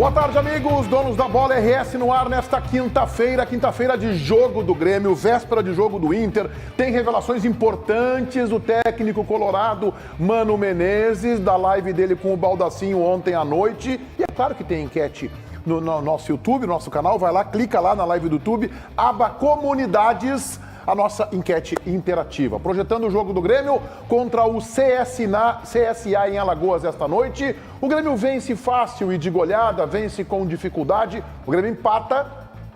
Boa tarde, amigos. Donos da Bola RS no ar nesta quinta-feira de jogo do Grêmio, véspera de jogo do Inter. Tem revelações importantes do técnico colorado Mano Menezes, da live dele com o Baldacinho ontem à noite. E é claro que tem enquete no nosso YouTube, no nosso canal. Vai lá, clica lá na live do YouTube, aba Comunidades, a nossa enquete interativa. Projetando o jogo do Grêmio contra o CSA em Alagoas esta noite. O Grêmio vence fácil e de goleada, vence com dificuldade. O Grêmio empata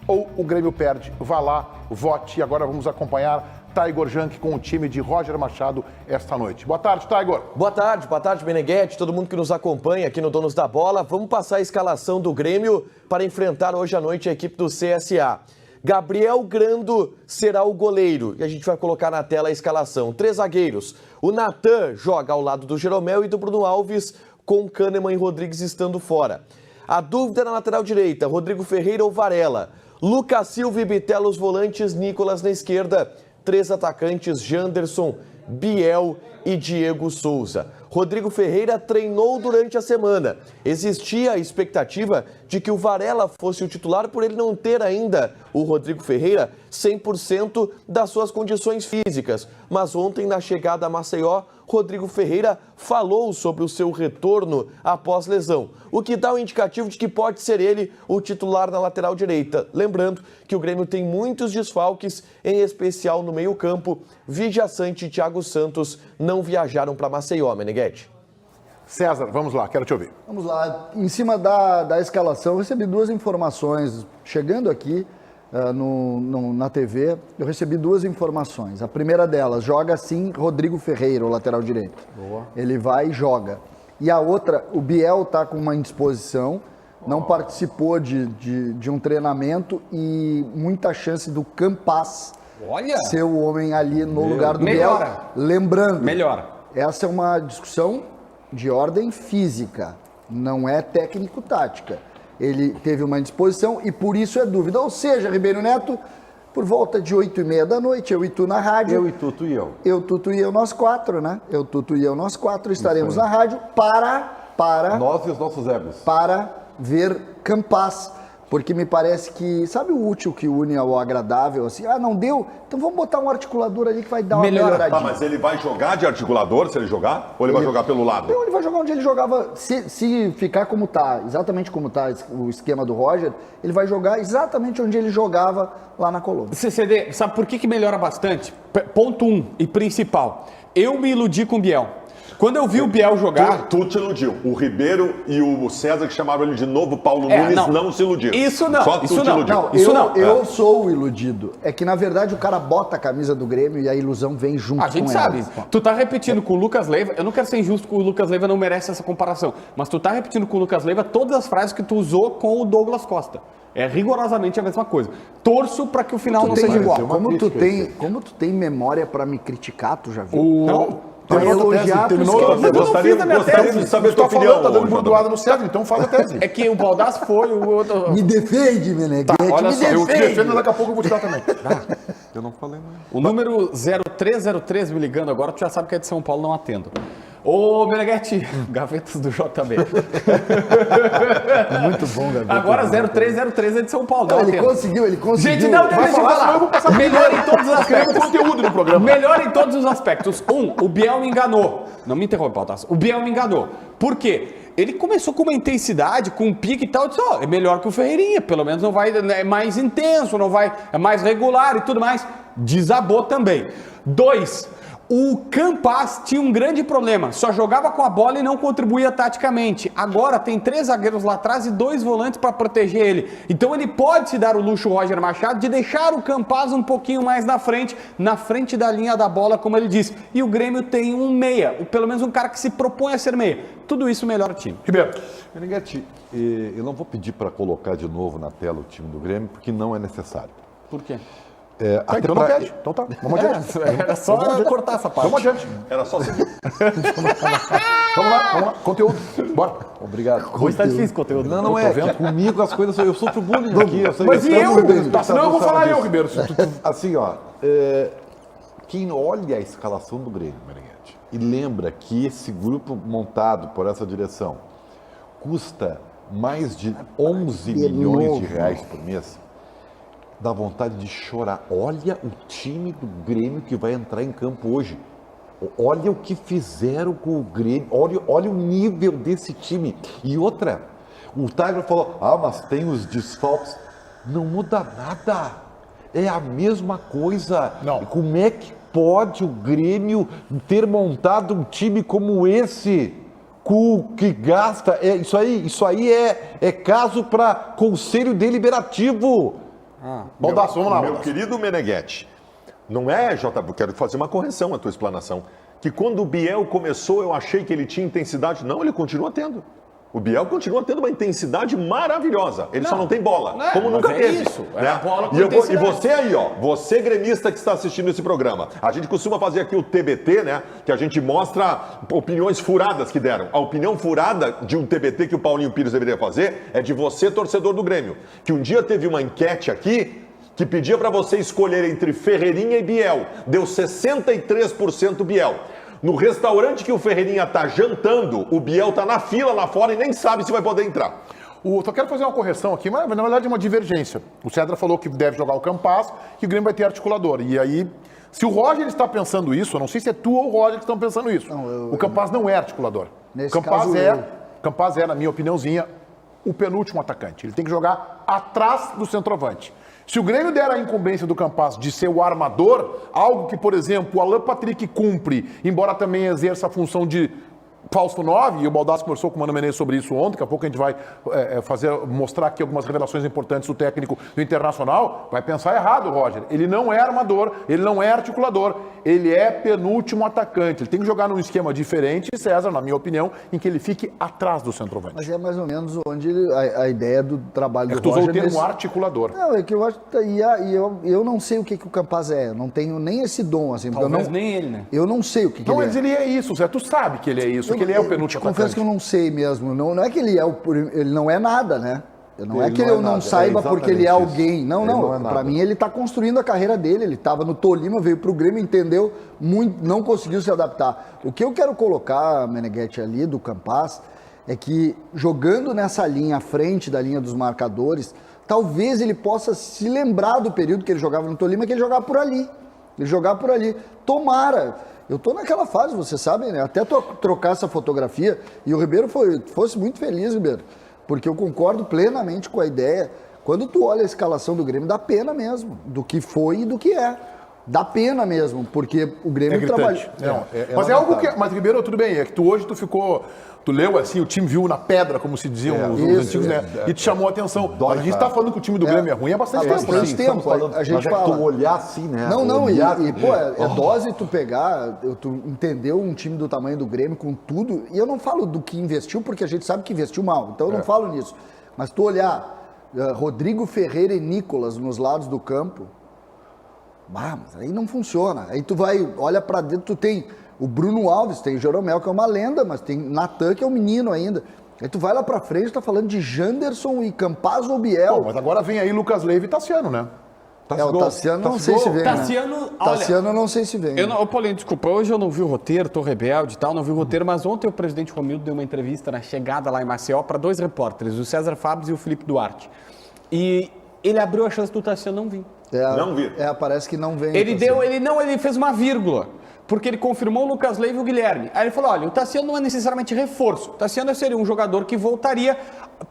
ou o Grêmio perde? Vá lá, vote. E agora vamos acompanhar Taigor Jank com o time de Roger Machado esta noite. Boa tarde, Taigor. Boa tarde, Meneghetti, todo mundo que nos acompanha aqui no Donos da Bola. Vamos passar a escalação do Grêmio para enfrentar hoje à noite a equipe do CSA. Gabriel Grando será o goleiro e a gente vai colocar na tela a escalação. 3 zagueiros. O Natan joga ao lado do Jeromel e do Bruno Alves, com Kahneman e Rodrigues estando fora. A dúvida na lateral direita, Rodrigo Ferreira ou Varela. Lucas Silva e Bitelo os volantes, Nicolas na esquerda. 3 atacantes, Janderson, Biel e Diego Souza. Rodrigo Ferreira treinou durante a semana. Existia a expectativa de que o Varela fosse o titular por ele não ter ainda, o Rodrigo Ferreira, 100% das suas condições físicas. Mas ontem, na chegada a Maceió, Rodrigo Ferreira falou sobre o seu retorno após lesão, o que dá um indicativo de que pode ser ele o titular na lateral direita. Lembrando que o Grêmio tem muitos desfalques, em especial no meio-campo. Vigia Sante e Thiago Santos não viajaram para Maceió, Meneghetti. César, vamos lá, quero te ouvir. Vamos lá, em cima da escalação, eu recebi 2 informações. Chegando aqui na TV, eu recebi 2 informações. A primeira delas, joga sim Rodrigo Ferreira, o lateral direito. Boa. Ele vai e joga. E a outra, o Biel está com uma indisposição, não participou de um treinamento e muita chance do Campas ser o homem ali no lugar do Biel. Lembrando, essa é uma discussão de ordem física, não é técnico-tática. Ele teve uma indisposição e por isso é dúvida. Ou seja, Ribeiro Neto, por volta de 8h30 da noite, eu e tu na rádio. Eu e Tuto e eu. Eu, Tuto e eu, nós 4, né? Eu, Tuto e eu, nós 4 estaremos na rádio para... Nós e os nossos egos. Para ver Campas. Porque me parece que, sabe o útil que une ao agradável, assim, não deu? Então vamos botar um articulador ali que vai dar uma melhoradinha. Tá, mas ele vai jogar de articulador, se ele jogar? Ou ele vai jogar pelo lado? Não, ele vai jogar onde ele jogava, se ficar como tá, exatamente como tá o esquema do Roger, ele vai jogar exatamente onde ele jogava lá na Colômbia. CCD, sabe por que melhora bastante? Ponto 1 e principal, eu me iludi com o Biel. Quando eu vi o Biel jogar... Tu te iludiu. O Ribeiro e o César, que chamavam ele de novo Paulo Nunes, não se iludiram. Isso não. Só isso tu te não. iludiu. Eu sou o iludido. É que, na verdade, o cara bota a camisa do Grêmio e a ilusão vem junto com ela. A gente sabe. Tu tá repetindo com o Lucas Leiva... Eu não quero ser injusto com o Lucas Leiva, não merece essa comparação. Mas tu tá repetindo com o Lucas Leiva todas as frases que tu usou com o Douglas Costa. É rigorosamente a mesma coisa. Torço para que o final não seja igual. Como tu tem memória para me criticar, tu já viu? Não. Para elogiar, gostaria de saber a tua opinião. Tá dando bordoada no César, então faz a tese. É que o Baldassi foi, o outro... Me defende, Meneghetti, olha só, eu te defendo, daqui a pouco eu vou te dar também. Eu não falei nada. O número 0303 me ligando agora, tu já sabe que é de São Paulo, não atendo. Ô, Meneghetti, gavetas do JB. Muito bom, Gaveta. Agora 0303 é de São Paulo, não ele atendo. conseguiu. Gente, não, deixa eu falar. Melhor em todos os aspectos. Conteúdo no programa. Melhor em todos os aspectos. O Biel me enganou. Não me interrompe, Baldasso. O Biel me enganou. Por quê? Ele começou com uma intensidade, com um pique e tal, eu disse, é melhor que o Ferreirinha, pelo menos não vai, é mais intenso, não vai, é mais regular e tudo mais. Desabou também. 2, o Campas tinha um grande problema, só jogava com a bola e não contribuía taticamente. Agora tem 3 zagueiros lá atrás e 2 volantes para proteger ele. Então ele pode se dar o luxo, Roger Machado, de deixar o Campas um pouquinho mais na frente da linha da bola, como ele disse. E o Grêmio tem um meia, pelo menos um cara que se propõe a ser meia. Tudo isso melhora o time. Ribeiro. Meneghetti, eu não vou pedir para colocar de novo na tela o time do Grêmio, porque não é necessário. Por quê? Então não pede. Então tá, vamos adiante. Era só cortar essa parte. Vamos adiante. Era só seguir. Vamos lá. Conteúdo. Bora. Obrigado. Hoje tá difícil o conteúdo. Não é. Comigo as coisas... Eu sofro bullying aqui. Mas e eu, Ribeiro? Senão eu vou falar eu, Ribeiro. Assim, ó... Quem olha a escalação do Grêmio, Meneghetti, e lembra que esse grupo montado por essa direção custa mais de 11 milhões de reais por mês, dá vontade de chorar. Olha o time do Grêmio que vai entrar em campo hoje. Olha o que fizeram com o Grêmio, olha o nível desse time. E outra, o Tiger falou, mas tem os desfalques. Não muda nada, é a mesma coisa. Não. Como é que pode o Grêmio ter montado um time como esse? Com o que gasta, isso aí é caso para Conselho Deliberativo. Baldasso, vamos lá. Meu Baldasso. querido Meneghetti, não é, JB, quero fazer uma correção à tua explanação, que quando o Biel começou eu achei que ele tinha intensidade. Não, ele continua tendo. O Biel continua tendo uma intensidade maravilhosa. Ele só não tem bola, como nunca mas teve. isso, né? a bola com E intensidade. você aí, você gremista que está assistindo esse programa, a gente costuma fazer aqui o TBT, né? Que a gente mostra opiniões furadas que deram. A opinião furada de um TBT que o Paulinho Pires deveria fazer é de você, torcedor do Grêmio. Que um dia teve uma enquete aqui que pedia para você escolher entre Ferreirinha e Biel. Deu 63% Biel. No restaurante que o Ferreirinha tá jantando, o Biel tá na fila lá fora e nem sabe se vai poder entrar. Só quero fazer uma correção aqui, mas na verdade é uma divergência. O Cedra falou que deve jogar o Campas, que o Grêmio vai ter articulador. E aí, se o Roger está pensando isso, eu não sei se é tu ou o Roger que estão pensando isso. O Campas não é articulador. Nesse O Campas caso, é, na minha opiniãozinha, o penúltimo atacante. Ele tem que jogar atrás do centroavante. Se o Grêmio der a incumbência do Campas de ser o armador, algo que, por exemplo, o Alan Patrick cumpre, embora também exerça a função de falso 9, e o Baldasso conversou com o Mano Menezes sobre isso ontem, daqui a pouco a gente vai mostrar aqui algumas revelações importantes do técnico do Internacional, vai pensar errado, Roger. Ele não é armador, ele não é articulador, ele é penúltimo atacante. Ele tem que jogar num esquema diferente, César, na minha opinião, em que ele fique atrás do centroavante. Mas é mais ou menos onde a ideia do trabalho do Tu usou Roger... o termo articulador. Não, é que eu acho que eu não sei o que o Campas é, eu não tenho nem esse dom, assim, porque Talvez eu não, nem ele, né? eu não sei o que Não, ele mas é. ele é isso, Zé. Tu sabe que ele é isso, que ele é o penúltimo Confesso atacante. que eu não sei mesmo, não é que ele ele não é nada, né? Não é Ele que não eu é não nada, saiba é porque ele é exatamente alguém. isso. Não, Ele não é pra nada. mim ele tá construindo a carreira dele, ele tava no Tolima, veio pro Grêmio, entendeu muito, não conseguiu se adaptar. O que eu quero colocar, Meneghetti, ali do Campas, é que jogando nessa linha à frente da linha dos marcadores, talvez ele possa se lembrar do período que ele jogava no Tolima, que ele jogava por ali. Ele jogava por ali. Tomara. Eu tô naquela fase, você sabe, né? Até trocar essa fotografia. E o Ribeiro fosse muito feliz, Ribeiro. Porque eu concordo plenamente com a ideia. Quando tu olha a escalação do Grêmio, dá pena mesmo. Do que foi e do que é. Dá pena mesmo, porque o Grêmio trabalhou. Mas é algo que. Mas, Ribeiro, tudo bem, é que hoje tu ficou. Tu leu assim, o time viu na pedra, como se diziam os antigos, né? E te chamou a atenção. Mas a gente tá falando que o time do Grêmio é ruim há bastante tempo. bastante Né? tempo. A gente mas fala. é que tu olhar assim, né? Não, Olhar, é dose tu pegar, tu entendeu um time do tamanho do Grêmio com tudo, e eu não falo do que investiu, porque a gente sabe que investiu mal, então eu não falo nisso. Mas tu olhar Rodrigo Ferreira e Nicolas nos lados do campo, mas aí não funciona. Aí tu olha pra dentro, tu tem o Bruno Alves, tem o Jeromel, que é uma lenda, mas tem Natan, que é um menino ainda. Aí tu vai lá pra frente, tá falando de Janderson e Campas ou Biel. Bom, mas agora vem aí Lucas Leiva e Tassiano, né? O Tassiano não sei se vem, Tassiano, né? Tassiano eu não sei se vem. Ô, Paulinho, desculpa, hoje eu não vi o roteiro, tô rebelde e tal, não vi o roteiro, mas ontem o presidente Romildo deu uma entrevista na chegada lá em Maceió para 2 repórteres, o César Fabres e o Felipe Duarte. E ele abriu a chance do Tassiano não vir. Não vi. Parece que não vem. Ele fez uma vírgula, porque ele confirmou o Lucas Leiva e o Guilherme. Aí ele falou, olha, o Tassiano não é necessariamente reforço, o Tassiano seria um jogador que voltaria,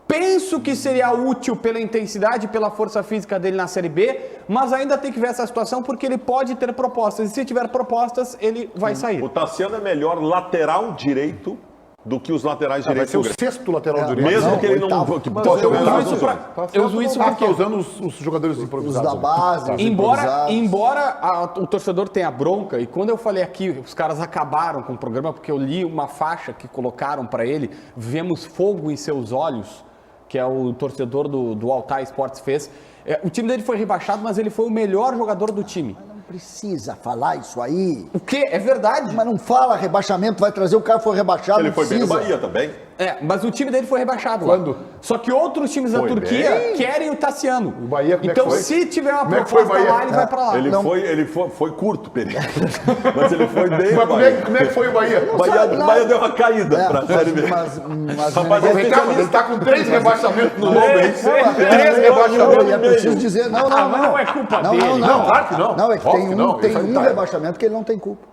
penso que seria útil pela intensidade, pela força física dele na Série B, mas ainda tem que ver essa situação porque ele pode ter propostas, e se tiver propostas, ele vai sair. O Tassiano é melhor lateral direito do que os laterais Vai direitos ser do o Grêmio. sexto lateral direito. Mesmo que ele não... oitavo. Que Mas possa eu jogar uso nas isso funções. Eu uso isso Ah, porque... tá usando os jogadores improvisados. Os da base, os Embora improvisados. o torcedor tenha bronca, e quando eu falei aqui, os caras acabaram com o programa, porque eu li uma faixa que colocaram para ele, vemos fogo em seus olhos, que é o torcedor do Altai Sports fez. O time dele foi rebaixado, mas ele foi o melhor jogador do time. Não precisa falar isso aí. O quê? É verdade. Mas não fala rebaixamento, vai trazer o cara que foi rebaixado. Ele não foi bem no precisa. Bahia também. Mas o time dele foi rebaixado. Quando? Lá. Só que outros times da Foi Turquia bem. querem o Tassiano. O Bahia, como é que então, foi? se tiver uma Como é que foi o proposta Bahia? lá, ele vai pra lá. Ele foi curto, Pereira. Mas ele foi bem. Mas como é que foi o Bahia? O Bahia deu uma caída pra Série B. Mas Rapaz, Vem cá, mas ele tá com 3 rebaixamentos no nome, hein? 3 e rebaixamentos. é preciso dizer, não, mas não é culpa dele. Não, claro que não. Não, é que Óbvio tem que não. tem Ele um tá- rebaixamento que ele não tem culpa.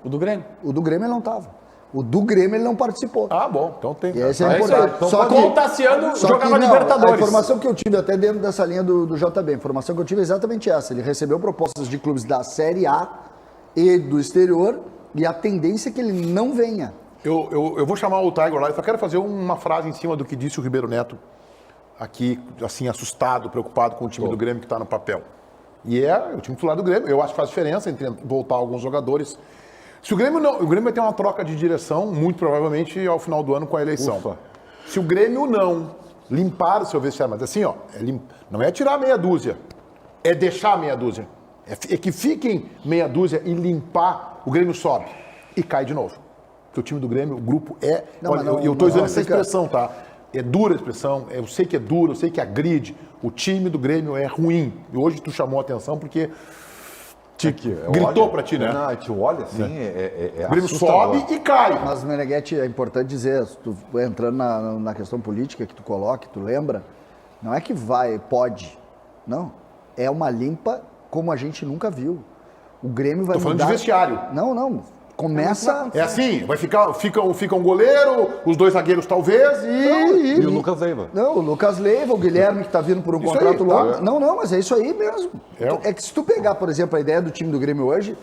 O do Grêmio. O do Grêmio ele não tava. O do Grêmio ele não participou. Ah, bom, então tem. E esse é É isso importante. aí. Só Com o Tassiano, só jogava que não, Libertadores. A informação que eu tive até dentro dessa linha do JB, a informação que eu tive é exatamente essa. Ele recebeu propostas de clubes da Série A e do exterior e a tendência é que ele não venha. Eu vou chamar o Tiger lá, eu só quero fazer uma frase em cima do que disse o Ribeiro Neto aqui, assim, assustado, preocupado com o time do Grêmio que está no papel. E é o time titular do Grêmio. Eu acho que faz diferença entre voltar alguns jogadores. Se o Grêmio não, o Grêmio vai ter uma troca de direção, muito provavelmente ao final do ano com a eleição. Ufa. Se o Grêmio não limpar o seu vestiário, mas assim, ó, não é tirar meia dúzia, é deixar meia dúzia. É que fiquem meia dúzia e limpar, o Grêmio sobe e cai de novo. Porque o time do Grêmio, o grupo é... Não, olha, mas não- eu estou usando não, essa fica- expressão, tá? É dura a expressão, eu sei que é duro, eu sei que agride. O time do Grêmio é ruim. E hoje tu chamou a atenção porque gritou Olha, pra ti, né? Não, te olha assim, O Grêmio assustador. sobe e cai. Mas, Meneghetti, é importante dizer, se tu entrando na questão política que tu coloca, que tu lembra, não é que pode, não. É uma limpa como a gente nunca viu. O Grêmio vai Tô falando mudar... de vestiário. Não. Começa... É assim, fica um goleiro, os 2 zagueiros talvez E o Lucas Leiva. Não, o Lucas Leiva, o Guilherme que tá vindo por um Isso contrato aí, tá. longo. Não, mas é isso aí mesmo. É. É que se tu pegar, por exemplo, a ideia do time do Grêmio hoje,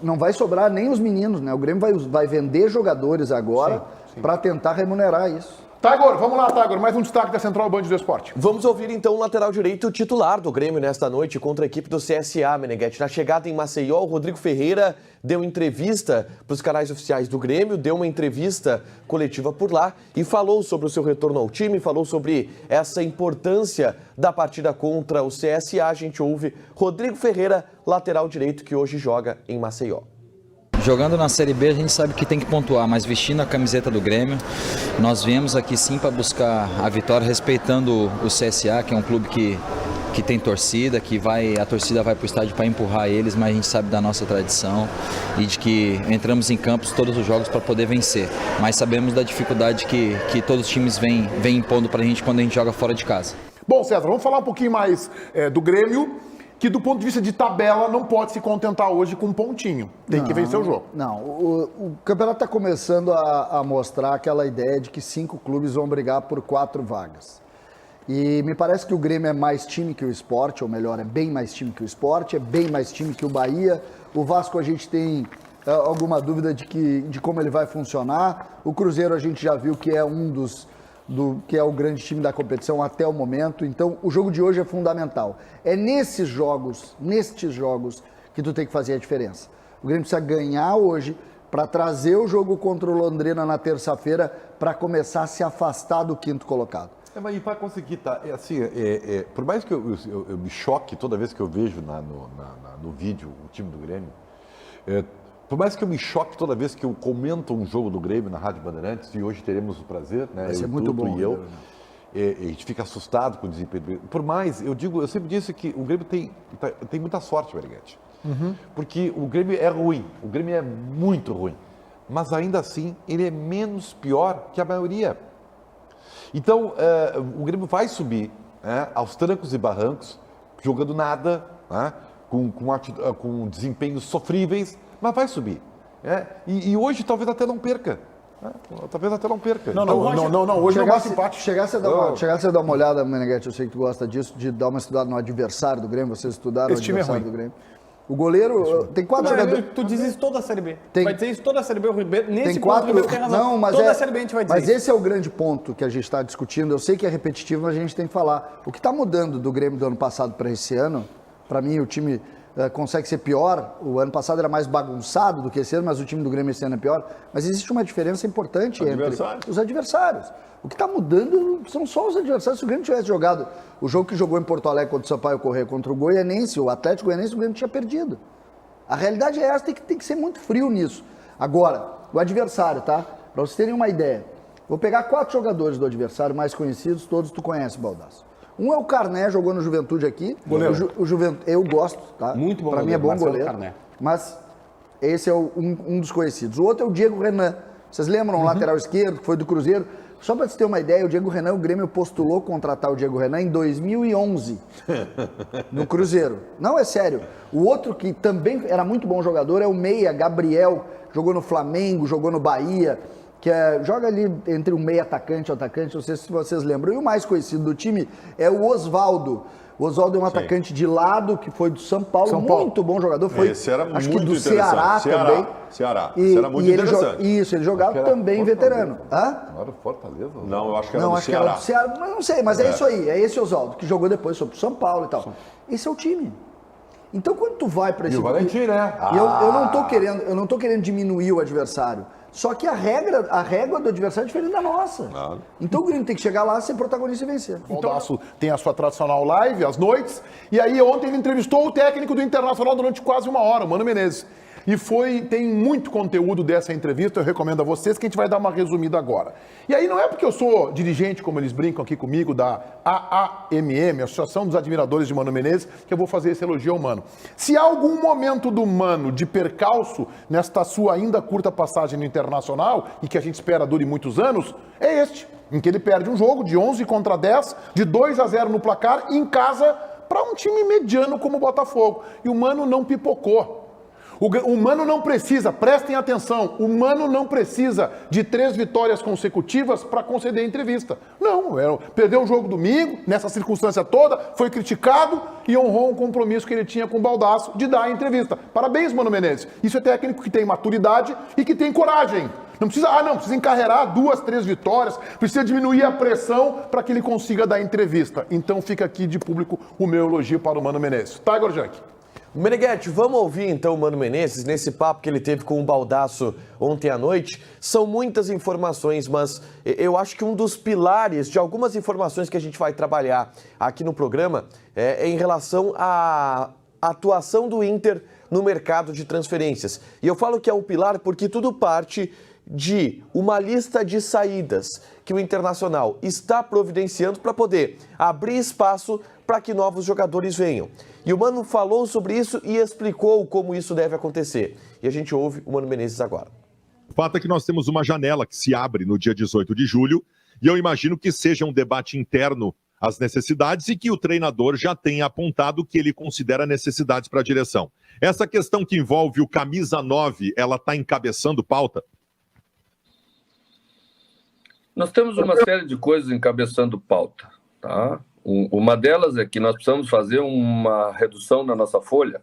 não vai sobrar nem os meninos, né? O Grêmio vai vender jogadores agora para tentar remunerar isso. Tagor, vamos lá, Tagor. Mais um destaque da Central Band do Esporte. Vamos ouvir então o lateral direito titular do Grêmio nesta noite contra a equipe do CSA, Meneghetti. Na chegada em Maceió, o Rodrigo Ferreira deu entrevista para os canais oficiais do Grêmio, deu uma entrevista coletiva por lá e falou sobre o seu retorno ao time, falou sobre essa importância da partida contra o CSA. A gente ouve Rodrigo Ferreira, lateral direito que hoje joga em Maceió. Jogando na Série B a gente sabe que tem que pontuar, mas vestindo a camiseta do Grêmio, nós viemos aqui sim para buscar a vitória, respeitando o CSA, que é um clube que tem torcida, a torcida vai para o estádio para empurrar eles, mas a gente sabe da nossa tradição e de que entramos em campos todos os jogos para poder vencer, mas sabemos da dificuldade que todos os times vêm impondo para a gente quando a gente joga fora de casa. Bom, César, vamos falar um pouquinho mais do Grêmio, que do ponto de vista de tabela não pode se contentar hoje com um pontinho. Tem que vencer o jogo. Não, o campeonato está começando a mostrar aquela ideia de que 5 clubes vão brigar por 4 vagas. E me parece que o Grêmio é mais time que o Sport, ou melhor, é bem mais time que o Sport, é bem mais time que o Bahia. O Vasco a gente tem alguma dúvida de como ele vai funcionar. O Cruzeiro a gente já viu que é que é o grande time da competição até o momento. Então, o jogo de hoje é fundamental. É nestes jogos que tu tem que fazer a diferença. O Grêmio precisa ganhar hoje para trazer o jogo contra o Londrina na terça-feira para começar a se afastar do 5º colocado. Mas vai conseguir, tá? Por mais que eu me choque toda vez que eu vejo no vídeo o time do Grêmio, por mais que eu me choque toda vez que eu comento um jogo do Grêmio na Rádio Bandeirantes, e hoje teremos o prazer, né? Vai ser eu, muito Tuto bom, e eu, né? a gente fica assustado com o desempenho do Grêmio. Por mais, eu sempre disse que o Grêmio tem muita sorte, Meneghetti. Porque o Grêmio é ruim, o Grêmio é muito ruim. Mas ainda assim, ele é menos pior que a maioria. Então, o Grêmio vai subir aos trancos e barrancos, jogando nada, né? com desempenhos sofríveis, mas vai subir. E hoje talvez até não perca. Talvez até não perca. Não, hoje não bate empate. Chegasse a dar uma olhada, Meneghetti, eu sei que tu gosta disso, de dar uma estudada no adversário do Grêmio, vocês estudaram Esse o time é adversário ruim. do Grêmio. O goleiro, tem 4 jogadores... Tu diz isso toda a Série B. Tem- Vai dizer isso toda a Série B, o Ribeiro. Nesse Tem ponto, o 4... Ribeiro tem razão. Não, mas toda a Série B a gente vai dizer Mas isso. esse é o grande ponto que a gente está discutindo. Eu sei que é repetitivo, mas a gente tem que falar. O que está mudando do Grêmio do ano passado para esse ano, para mim o time consegue ser pior. O ano passado era mais bagunçado do que esse ano, mas o time do Grêmio esse ano é pior. Mas existe uma diferença importante entre os adversários. O que está mudando são só os adversários. Se o Grêmio tivesse jogado o jogo que jogou em Porto Alegre contra o Sampaio Corrêa, contra o Goianense, o Atlético Goianense, o Grêmio tinha perdido. A realidade é essa, tem que ser muito frio nisso. Agora, o adversário, tá? Para vocês terem uma ideia, Vou pegar 4 jogadores do adversário mais conhecidos, todos tu conhece, Baldasso. Um é o Carné, jogou no Juventude aqui. Goleiro. Eu gosto, tá? Muito bom Pra mim é bom Marcelo goleiro. Carné. Mas esse é um dos conhecidos. O outro é o Diego Renan. Vocês lembram, o lateral esquerdo, que foi do Cruzeiro? Só para você ter uma ideia, o Diego Renan, o Grêmio postulou contratar o Diego Renan em 2011, no Cruzeiro. Não, é sério. O outro que também era muito bom jogador é o meia, Gabriel, jogou no Flamengo, jogou no Bahia, joga ali entre um meia atacante e atacante, não sei se vocês lembram. E o mais conhecido do time é o Osvaldo. O Osvaldo é um atacante de lado, que foi do São Paulo, muito bom jogador. Foi, Esse era acho muito que do interessante. Ceará também. Ceará. E, Esse era muito interessante. Isso, ele jogava também veterano. Hã? Não era o Fortaleza? Não, eu acho que era Não, do acho Ceará. que era do Ceará, mas não sei, mas é isso aí, é esse Osvaldo, que jogou depois, foi pro São Paulo e tal. Esse é o time. Então quando tu vai para esse... E o Valentim, né? Eu não tô querendo diminuir o adversário, só que a régua do adversário é diferente da nossa. Então o Grêmio tem que chegar lá, ser protagonista e vencer. O Baldasso tem a sua tradicional live às noites, e aí ontem ele entrevistou o técnico do Internacional durante quase 1 hora, o Mano Menezes. E tem muito conteúdo dessa entrevista, eu recomendo a vocês, que a gente vai dar uma resumida agora. E aí não é porque eu sou dirigente, como eles brincam aqui comigo, da AAMM, Associação dos Admiradores de Mano Menezes, que eu vou fazer esse elogio ao Mano. Se há algum momento do Mano de percalço nesta sua ainda curta passagem no Internacional, e que a gente espera dure muitos anos, é este, em que ele perde um jogo de 11 contra 10, de 2-0 no placar, em casa, para um time mediano como o Botafogo. E o Mano não pipocou. O Mano não precisa, prestem atenção, o Mano não precisa de 3 vitórias consecutivas para conceder entrevista. Não, perdeu o jogo domingo, nessa circunstância toda, foi criticado e honrou um compromisso que ele tinha com o Baldasso de dar a entrevista. Parabéns, Mano Menezes. Isso é técnico que tem maturidade e que tem coragem. Não precisa encarregar 2, 3 vitórias, precisa diminuir a pressão para que ele consiga dar entrevista. Então fica aqui de público o meu elogio para o Mano Menezes. Tá, Gorjak? Meneghetti, vamos ouvir então o Mano Menezes nesse papo que ele teve com o Baldasso ontem à noite. São muitas informações, mas eu acho que um dos pilares de algumas informações que a gente vai trabalhar aqui no programa é em relação à atuação do Inter no mercado de transferências. E eu falo que é um pilar porque tudo parte de uma lista de saídas que o Internacional está providenciando para poder abrir espaço para que novos jogadores venham. E o Mano falou sobre isso e explicou como isso deve acontecer. E a gente ouve o Mano Menezes agora. O fato é que nós temos uma janela que se abre no dia 18 de julho e eu imagino que seja um debate interno as necessidades e que o treinador já tenha apontado que ele considera necessidades para a direção. Essa questão que envolve o camisa 9, ela está encabeçando pauta? Nós temos uma série de coisas encabeçando pauta, tá? Uma delas é que nós precisamos fazer uma redução na nossa folha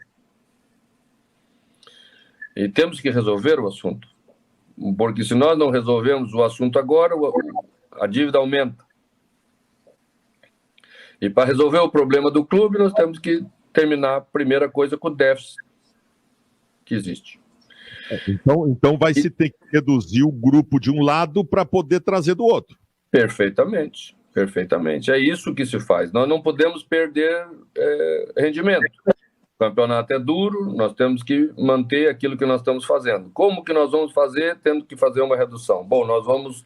e temos que resolver o assunto, porque se nós não resolvermos o assunto agora, a dívida aumenta. E para resolver o problema do clube, nós temos que terminar a primeira coisa com o déficit que existe. Então vai se ter que reduzir o grupo de um lado para poder trazer do outro. Perfeitamente. Perfeitamente. É isso que se faz. Nós não podemos perder rendimento. O campeonato é duro, nós temos que manter aquilo que nós estamos fazendo. Como que nós vamos fazer? Temos que fazer uma redução. Bom, nós vamos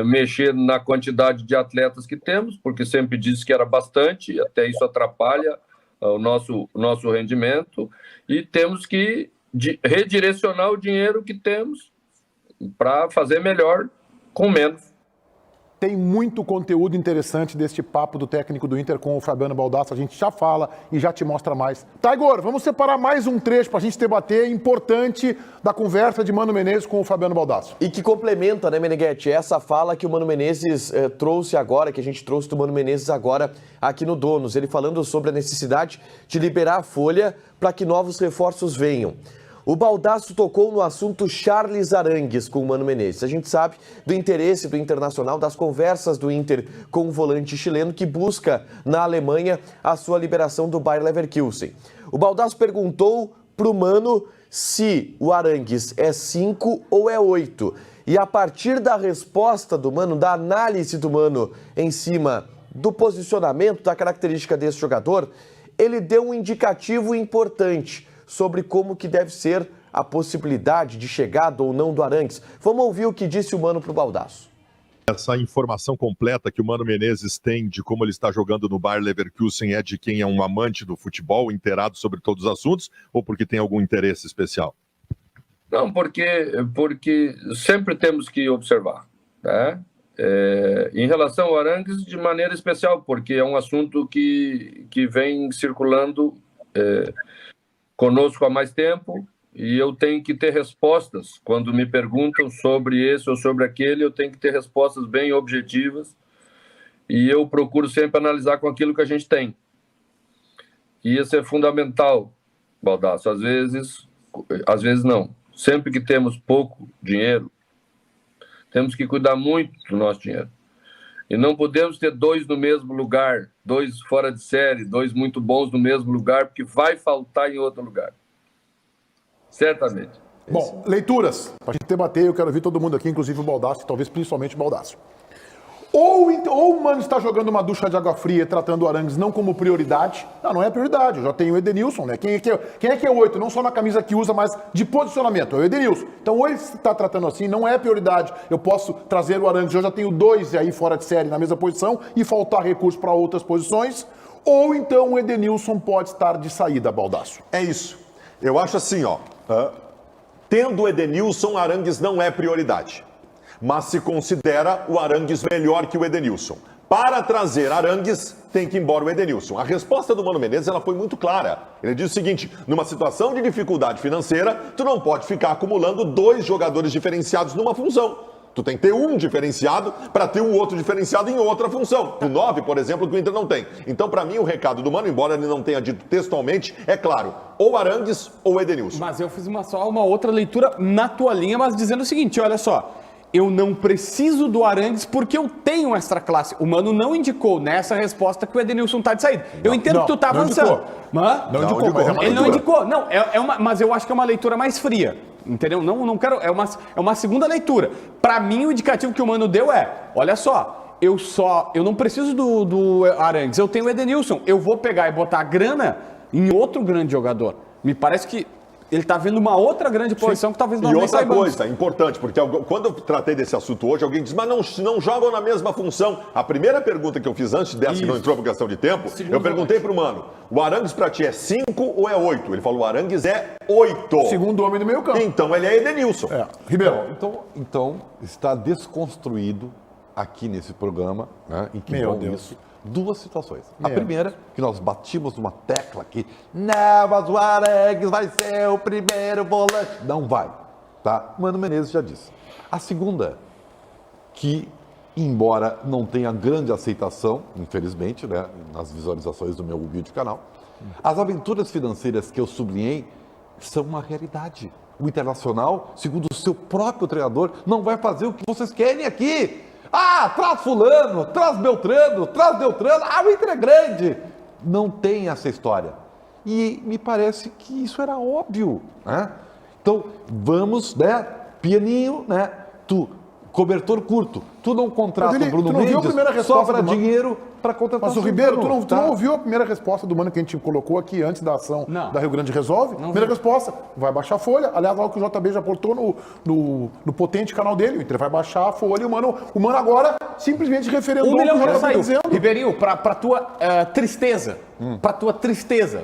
mexer na quantidade de atletas que temos, porque sempre disse que era bastante, até isso atrapalha o nosso rendimento, e temos que redirecionar o dinheiro que temos para fazer melhor com menos. Tem muito conteúdo interessante deste papo do técnico do Inter com o Fabiano Baldasso. A gente já fala e já te mostra mais. Tá, Igor, vamos separar mais um trecho para a gente debater importante da conversa de Mano Menezes com o Fabiano Baldasso. E que complementa, né, Meneghetti, essa fala que o Mano Menezes trouxe agora, que a gente trouxe do Mano Menezes agora aqui no Donos. Ele falando sobre a necessidade de liberar a folha para que novos reforços venham. O Baldasso tocou no assunto Charles Arangues com o Mano Menezes. A gente sabe do interesse do Internacional, das conversas do Inter com o volante chileno que busca na Alemanha a sua liberação do Bayer Leverkusen. O Baldasso perguntou para o Mano se o Arangues é 5 ou é 8. E a partir da resposta do Mano, da análise do Mano em cima do posicionamento, da característica desse jogador, ele deu um indicativo importante sobre como que deve ser a possibilidade de chegada ou não do Arangues. Vamos ouvir o que disse o Mano para o Baldasso. Essa informação completa que o Mano Menezes tem de como ele está jogando no Bayer Leverkusen é de quem é um amante do futebol, inteirado sobre todos os assuntos, ou porque tem algum interesse especial? Não, porque sempre temos que observar, né? Em relação ao Arangues, de maneira especial, porque é um assunto que vem circulando conosco há mais tempo, e eu tenho que ter respostas. Quando me perguntam sobre esse ou sobre aquele, eu tenho que ter respostas bem objetivas, e eu procuro sempre analisar com aquilo que a gente tem. E isso é fundamental, Baldasso. Às vezes não. Sempre que temos pouco dinheiro, temos que cuidar muito do nosso dinheiro. E não podemos ter dois no mesmo lugar, dois fora de série, dois muito bons no mesmo lugar, porque vai faltar em outro lugar. Certamente. Bom, leituras. Para a gente debater, eu quero ouvir todo mundo aqui, inclusive o Baldasso, talvez principalmente o Baldasso. Ou o Mano está jogando uma ducha de água fria, tratando o Arangues não como prioridade. Não é prioridade. Eu já tenho o Edenilson, né? Quem é que é o 8? Não só na camisa que usa, mas de posicionamento. É o Edenilson. Então, ou ele está tratando assim, não é prioridade. Eu posso trazer o Arangues, eu já tenho 2 aí fora de série na mesma posição e faltar recurso para outras posições. Ou então o Edenilson pode estar de saída, Baldasso. É isso. Eu acho assim, tendo o Edenilson, Arangues não é prioridade. Mas se considera o Arangues melhor que o Edenilson. Para trazer Arangues, tem que ir embora o Edenilson. A resposta do Mano Menezes ela foi muito clara. Ele diz o seguinte: numa situação de dificuldade financeira, tu não pode ficar acumulando 2 jogadores diferenciados numa função. Tu tem que ter um diferenciado para ter um outro diferenciado em outra função. O 9, por exemplo, que o Inter não tem. Então, para mim, o recado do Mano, embora ele não tenha dito textualmente, é claro, ou Arangues ou Edenilson. Mas eu fiz só uma outra leitura na tua linha, mas dizendo o seguinte, olha só, eu não preciso do Arangues porque eu tenho um extra classe. O Mano não indicou nessa resposta que o Edenilson tá de saída. Eu entendo que tu tá avançando. Não indicou, mas é uma ele não leitura. indicou. Não, mas eu acho que é uma leitura mais fria. Entendeu? Não quero. É uma segunda leitura. Para mim, o indicativo que o Mano deu é: olha só, eu não preciso do Arangues, eu tenho o Edenilson. Eu vou pegar e botar a grana em outro grande jogador. Me parece que ele está vendo uma outra grande posição que talvez não E outra saibamos. coisa importante, porque quando eu tratei desse assunto hoje, alguém disse, mas não jogam na mesma função. A primeira pergunta que eu fiz antes dessa, que não entrou por questão de tempo, eu perguntei para o Mano, o Arangues para ti é 5 ou é 8? Ele falou, o Arangues é 8. Segundo homem do meio campo. Então ele é Edenilson. Ribeiro. Então está desconstruído aqui nesse programa, né, em que Meu Deus. isso, 2 situações. A primeira, que nós batimos numa tecla aqui, não, mas o Arangues vai ser o primeiro volante. Não vai, tá? Mano Menezes já disse. A segunda, que embora não tenha grande aceitação, infelizmente, né, nas visualizações do meu vídeo canal, as aventuras financeiras que eu sublinhei são uma realidade. O Internacional, segundo o seu próprio treinador, não vai fazer o que vocês querem aqui. Ah, traz fulano, traz Beltrano, traz Deltrano, o Inter é grande. Não tem essa história. E me parece que isso era óbvio, né? Então, vamos, né, pianinho, né, cobertor curto, tu não contrata o Bruno Mendes, sobra dinheiro para contratar. Mas o Ribeiro, tu não ouviu a primeira resposta do Mano que a gente colocou aqui antes da ação da Rio Grande Resolve? Primeira resposta, vai baixar a folha. Aliás, algo que o JB já aportou no potente canal dele. O Inter vai baixar a folha e o Mano agora simplesmente referendou $1 milhão o que já ele saiu. dizendo. Ribeirinho, pra tua tristeza,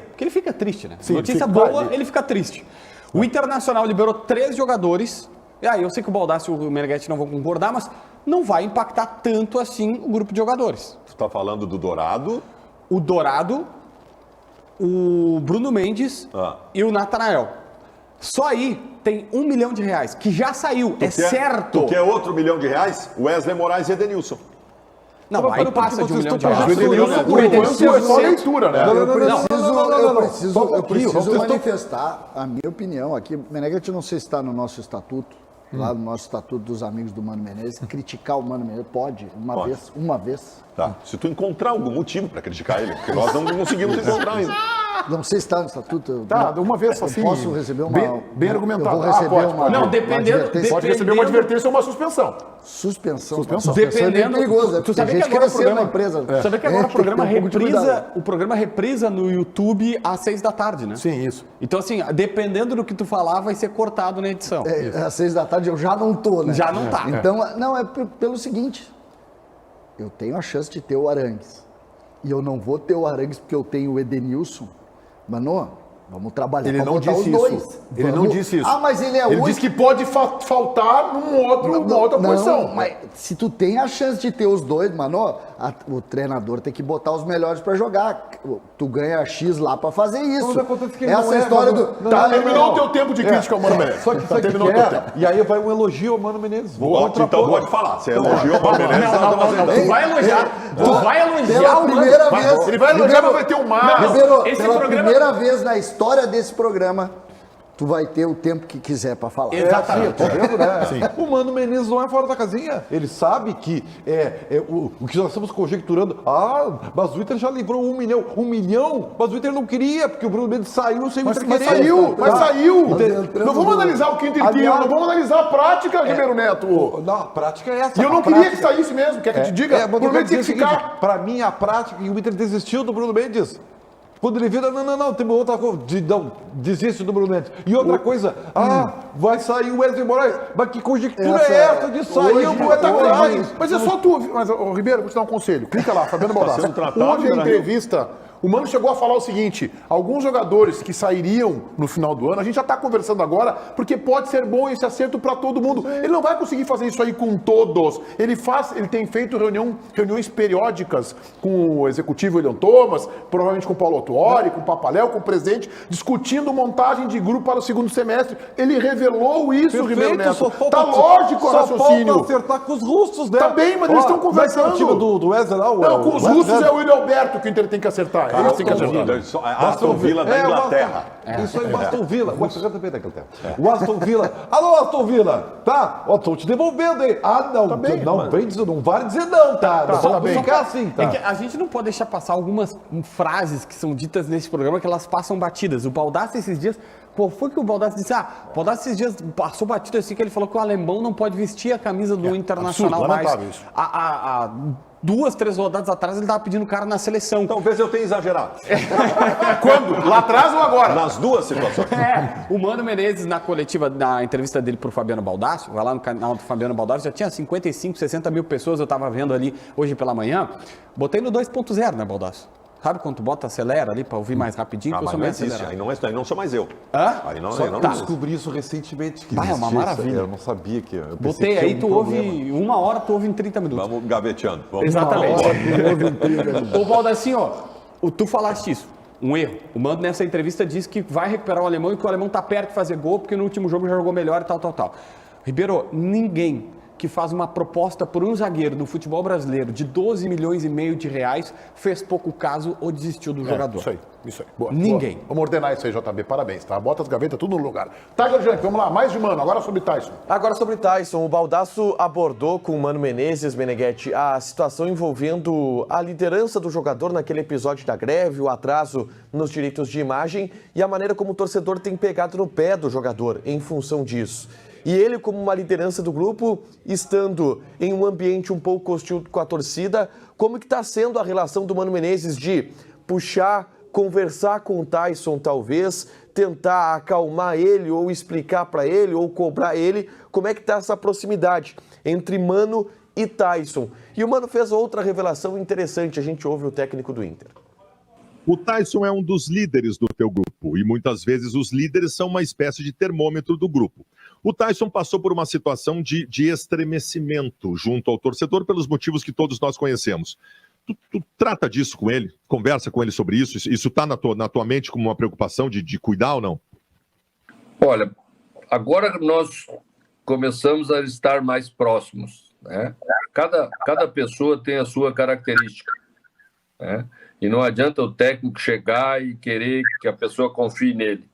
porque ele fica triste, né? Sim, Notícia sim, boa, vai. ele fica triste. O Internacional liberou 3 jogadores, e aí eu sei que o Baldassi e o Meneghetti não vão concordar, mas não vai impactar tanto assim o grupo de jogadores. Tu tá falando do Dourado? O Dourado, o Bruno Mendes e o Natanael. Só aí tem R$1 milhão, que já saiu, certo. Tu quer outro R$1 milhão? Wesley Moraes e Edenilson. Não, aí passa de R$1 milhão. O Edenilson é só leitura, né? Eu preciso manifestar a minha opinião aqui. Meneghetti, não sei se está no nosso estatuto, lá no nosso estatuto dos amigos do Mano Menezes, criticar o Mano Menezes, pode, uma vez. Tá. Se tu encontrar algum motivo para criticar ele, porque nós não conseguimos encontrar ainda. Não sei se está no estatuto. Tá, uma vez assim. Posso receber uma. Bem argumentado. Eu vou receber pode, uma. pode. Não, uma dependendo- advertência. Pode receber uma advertência ou uma suspensão. Suspensão. Suspensão. Suspensão é bem Dependendo- perigoso. Tu sabia Tem que gente agora o crescendo programa, na empresa. Sabia que agora Tem que ter um pouco de cuidado. o programa reprisa no YouTube às 6 da tarde, né? Sim, isso. Então, assim, dependendo do que tu falar, vai ser cortado na edição. Às 6 da tarde eu já não tô, né? Já não tá. Então, não, é pelo seguinte. Eu tenho a chance de ter o Arangues. E eu não vou ter o Arangues porque eu tenho o Edenilson. Mano, vamos trabalhar Ele pra não botar disse os dois. isso. Ele não Vamos- disse isso. Ah, mas ele é Ele oito. disse que pode faltar numa outra posição. Mas se tu tem a chance de ter os dois, mano, o treinador tem que botar os melhores pra jogar. Tu ganha X lá pra fazer isso. Mas acontece que ele não Essa é, história mano. do... Não, Tá, não, terminou o teu tempo de crítica ao Mano Menezes. Só que sabe o que terminou o teu tempo. é? E aí vai um elogio ao Mano Menezes. Ótimo, então pode falar. Você elogiou o Mano Menezes. Tu vai elogiar. Tu vai elogiar Pela o primeira Mas vez... ele vai elogiar, mas vai ter um mar. Ribeiro, esse pela programa- primeira vez na história desse programa, tu vai ter o tempo que quiser pra falar. Exatamente. Tá vendo, né? O Mano Menezes não é fora da casinha. Ele sabe que o que nós estamos conjecturando. Mas o Inter já livrou 1 milhão. 1 milhão? Mas o Inter não queria, porque o Bruno Mendes saiu sem o Inter Mas querer. saiu, mas saiu. entrando Não vamos analisar o que o Inter queria, Aliás- não vamos analisar a prática, Ribeiro Neto. Não, a prática é essa. E eu não A queria prática- que saísse mesmo, quer que eu te diga? mas O Bruno eu quero Mendes tinha dizer que o seguinte, ficar. pra mim, a prática, e o Inter desistiu do Bruno Mendes. Quando ele vira, não, tem outra coisa, desiste do Bruno Mendes. E outra coisa, vai sair o Wesley Moraes. Mas que conjectura Essa é essa de sair o Bruno Tá claro, Mendes? mas é só tu. Mas, Ribeiro, vou te dar um conselho. Clica lá, Fabiano Baldassi. sendo tratado, Hoje a né? entrevista, o Mano chegou a falar o seguinte: alguns jogadores que sairiam no final do ano, a gente já tá conversando agora, porque pode ser bom esse acerto para todo mundo. Ele não vai conseguir fazer isso aí com todos. Ele tem feito reuniões periódicas com o executivo William Thomas, provavelmente com o Paulo Autuori, com o Papaléu, com o presidente, discutindo montagem de grupo para o segundo semestre. Ele revelou isso, Ribeiro Neto. só falta- Tá lógico o só raciocínio. falta acertar com os russos, né? Tá bem, mas eles estão como é que é o conversando. time do Wesley lá? Não, com os Wesley, russos né? é o William Alberto que o Inter tem que acertar. Eles têm que acertar. Aston Villa da Inglaterra. Isso aí, o Aston Villa. O Aston também da Inglaterra. O Aston Villa. Alô, Aston Villa. Tá? Ó, tô te devolvendo, hein? Não, bem, não vem dizer, não vale dizer não, tá? Não tá vamos bem. ficar assim, tá? É que a gente não pode deixar passar algumas frases que são ditas nesse programa que elas passam batidas. O Baldassi esses dias, qual foi que o Baldassi disse? O Baldassi esses dias passou batido assim que ele falou que o alemão não pode vestir a camisa do Internacional absurdo, mais. lamentável isso. Há 2, 3 rodadas atrás ele tava pedindo o cara na seleção. Talvez eu tenha exagerado. Quando? Lá atrás ou agora? Nas duas situações. O Mano Menezes, na coletiva, na entrevista dele pro Fabiano Baldassi, vai lá no canal do Fabiano Baldassi, já tinha 55, 60 mil pessoas, eu tava vendo ali hoje pela manhã. Botei no 2.0, né, Baldassi? Sabe quando tu bota, acelera ali pra ouvir mais rapidinho, que eu Mas sou não mais existe. acelerado. Aí não sou mais eu. Hã? Aí não, Só aí que não eu existe. descobri isso recentemente. Que Ah, é uma existia maravilha. isso aí, eu não sabia que... eu pensei Botei que aí, tinha tu um ouve problema. 1 hora, tu ouve em 30 minutos. Vamos gaveteando. Vamos. Exatamente. Ô, Baldassi, ó, tu falaste isso. Um erro. O Mano nessa entrevista disse que vai recuperar o alemão e que o alemão tá perto de fazer gol, porque no último jogo já jogou melhor e tal. Ribeiro, ninguém que faz uma proposta por um zagueiro no futebol brasileiro de 12 milhões e meio de reais fez pouco caso ou desistiu do jogador. Isso aí. Boa, Ninguém. Boa. Vamos ordenar isso aí, JB. Parabéns, tá? Bota as gavetas tudo no lugar. Tiger Junk, vamos lá. Mais de Mano. Agora sobre Tyson. Agora sobre Tyson, o Baldasso abordou com o Mano Menezes, Meneghetti, a situação envolvendo a liderança do jogador naquele episódio da greve, o atraso nos direitos de imagem e a maneira como o torcedor tem pegado no pé do jogador em função disso. E ele, como uma liderança do grupo, estando em um ambiente um pouco hostil com a torcida, como que está sendo a relação do Mano Menezes de puxar, conversar com o Tyson, talvez, tentar acalmar ele, ou explicar para ele, ou cobrar ele, como é que está essa proximidade entre Mano e Tyson. E o Mano fez outra revelação interessante, a gente ouve o técnico do Inter. O Tyson é um dos líderes do teu grupo e muitas vezes os líderes são uma espécie de termômetro do grupo. O Tyson passou por uma situação de estremecimento junto ao torcedor pelos motivos que todos nós conhecemos. Tu trata disso com ele? Conversa com ele sobre isso? Isso está na tua mente como uma preocupação de cuidar ou não? Olha, agora nós começamos a estar mais próximos, né? Cada pessoa tem a sua característica, né? E não adianta o técnico chegar e querer que a pessoa confie nele.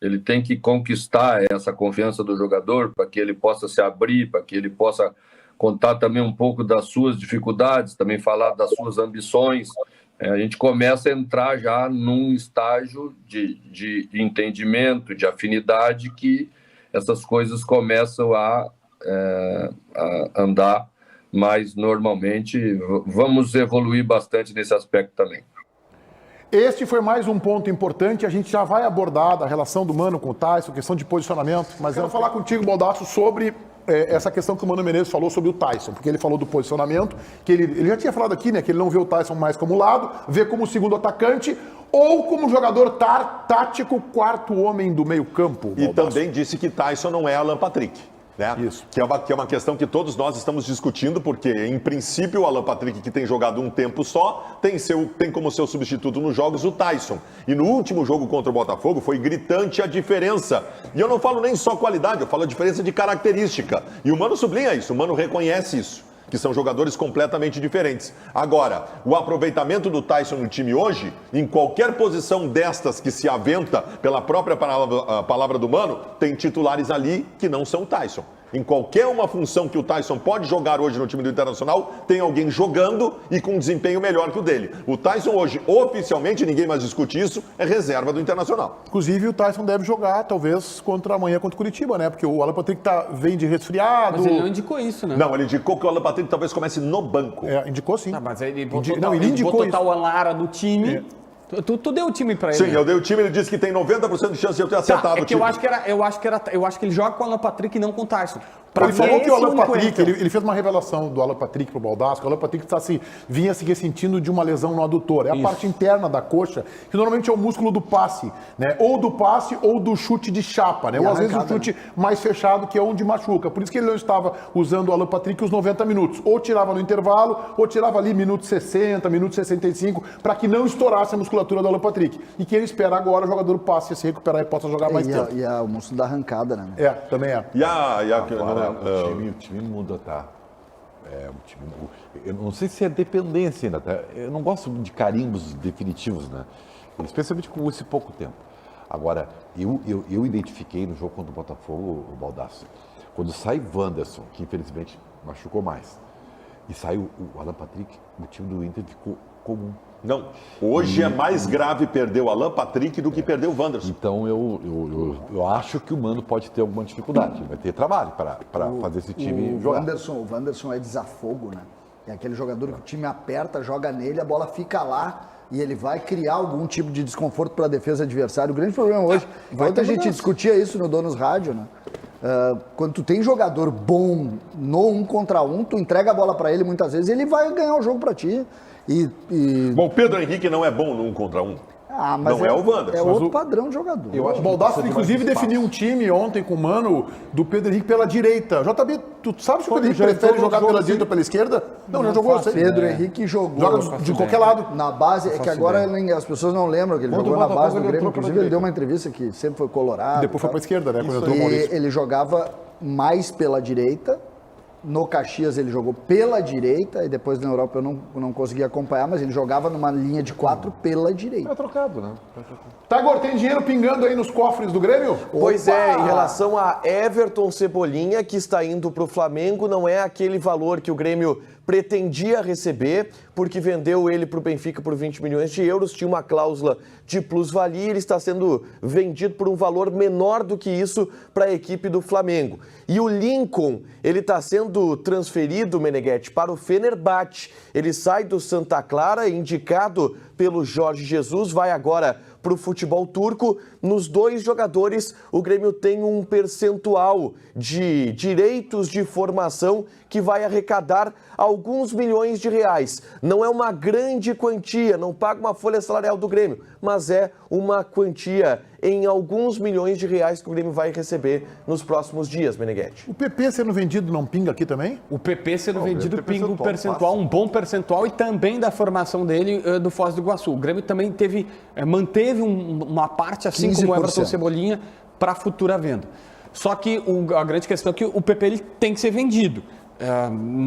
Ele tem que conquistar essa confiança do jogador para que ele possa se abrir, para que ele possa contar também um pouco das suas dificuldades, também falar das suas ambições, A gente começa a entrar já num estágio de entendimento, de afinidade, que essas coisas começam a andar mais normalmente. Vamos evoluir bastante nesse aspecto também. Este foi mais um ponto importante, a gente já vai abordar da relação do Mano com o Tyson, questão de posicionamento, mas eu vou falar contigo, Baldasso, sobre essa questão que o Mano Menezes falou sobre o Tyson, porque ele falou do posicionamento, que ele já tinha falado aqui, né, que ele não vê o Tyson mais como lado, vê como segundo atacante ou como jogador tático, quarto homem do meio campo. E também disse que Tyson não é Alan Patrick. Né? Isso. Que é uma questão que todos nós estamos discutindo, porque, em princípio, o Alan Patrick, que tem jogado um tempo só, tem como seu substituto nos jogos o Tyson. E no último jogo contra o Botafogo foi gritante a diferença. E eu não falo nem só qualidade, eu falo a diferença de característica. E o Mano sublinha isso, o Mano reconhece isso, que são jogadores completamente diferentes. Agora, o aproveitamento do Tyson no time hoje, em qualquer posição destas que se aventa pela própria palavra do Mano, tem titulares ali que não são o Tyson. Em qualquer uma função que o Tyson pode jogar hoje no time do Internacional, tem alguém jogando e com um desempenho melhor que o dele. O Tyson hoje, oficialmente, ninguém mais discute isso, é reserva do Internacional. Inclusive, o Tyson deve jogar, talvez, amanhã contra o Curitiba, né? Porque o Alan Patrick vem de resfriado. Mas ele não indicou isso, né? Não, ele indicou que o Alan Patrick talvez comece no banco. Indicou sim. Mas ele indicou botou o Alara do time. Tu deu o time pra ele? Sim, eu dei o time, ele disse que tem 90% de chance de eu ter acertado o time. Eu acho que ele joga com o Alan Patrick e não com o Tyson. Ele falou que o Alan Patrick, ele fez uma revelação do Alan Patrick pro Baldasso, que o Alan Patrick vinha se ressentindo de uma lesão no adutor. É a parte interna da coxa, que normalmente é o músculo do passe, né? Ou do passe ou do chute de chapa, né? Ou às vezes o chute mais fechado, que é onde machuca. Por isso que ele não estava usando o Alan Patrick os 90 minutos. Ou tirava no intervalo, ou tirava ali minuto 60, minuto 65, para que não estourasse a musculatura do Alan Patrick. E que ele espera agora o jogador passe a se recuperar e possa jogar mais tempo. E o músculo da arrancada, né? Também é. O time muda, tá? Eu não sei se é dependência ainda, tá? Eu não gosto de carimbos definitivos, né? Especialmente com esse pouco tempo. Agora, eu identifiquei no jogo contra o Botafogo, o Baldasso, quando sai Wanderson, que infelizmente machucou mais, e saiu o Alan Patrick, o time do Inter ficou comum. Não, hoje é mais grave perder o Alan Patrick do que perder o Wanderson. Então eu acho que o Mano pode ter alguma dificuldade, vai ter trabalho para fazer esse time jogar. O Wanderson é desafogo, né? É aquele jogador que o time aperta, joga nele, a bola fica lá e ele vai criar algum tipo de desconforto para a defesa adversária. O grande problema hoje, ontem a gente discutia isso no Donos Rádio, né? Quando tu tem jogador bom no 1 contra 1, tu entrega a bola para ele muitas vezes e ele vai ganhar o jogo para ti. Bom, o Pedro Henrique não é bom no 1 contra 1. Mas não é o Wanderson. É outro padrão de jogador. O Baldasso, inclusive, definiu um time ontem com o Mano do Pedro Henrique pela direita. JB, tu sabe se o Pedro Henrique prefere jogar pela direita ou pela esquerda? Não, já jogou. Pedro Henrique jogou. Joga de qualquer lado. Na base, é que agora as pessoas não lembram que ele jogou na base do Grêmio. Inclusive, ele deu uma entrevista que sempre foi colorado. Depois foi pra esquerda, né? Ele jogava mais pela direita. No Caxias ele jogou pela direita e depois na Europa eu não consegui acompanhar, mas ele jogava numa linha de 4 pela direita. É trocado, né? Tagor, tem dinheiro pingando aí nos cofres do Grêmio? Pois é, em relação a Everton Cebolinha, que está indo para o Flamengo, não é aquele valor que o Grêmio pretendia receber, porque vendeu ele para o Benfica por 20 milhões de euros, tinha uma cláusula de plusvalia, ele está sendo vendido por um valor menor do que isso para a equipe do Flamengo. E o Lincoln, ele está sendo transferido, Meneghetti, para o Fenerbahçe. Ele sai do Santa Clara, indicado pelo Jorge Jesus, vai agora para o futebol turco. Nos 2 jogadores, o Grêmio tem um percentual de direitos de formação que vai arrecadar alguns milhões de reais. Não é uma grande quantia, não paga uma folha salarial do Grêmio, mas é uma quantia em alguns milhões de reais que o Grêmio vai receber nos próximos dias, Meneghetti. O PP sendo vendido não pinga aqui também? O PP sendo vendido pinga um percentual, um bom percentual, e também da formação dele do Foz do Iguaçu. O Grêmio também manteve uma parte, assim 15%. Como o Everton Cebolinha, para futura venda. Só que a grande questão é que o PP ele tem que ser vendido.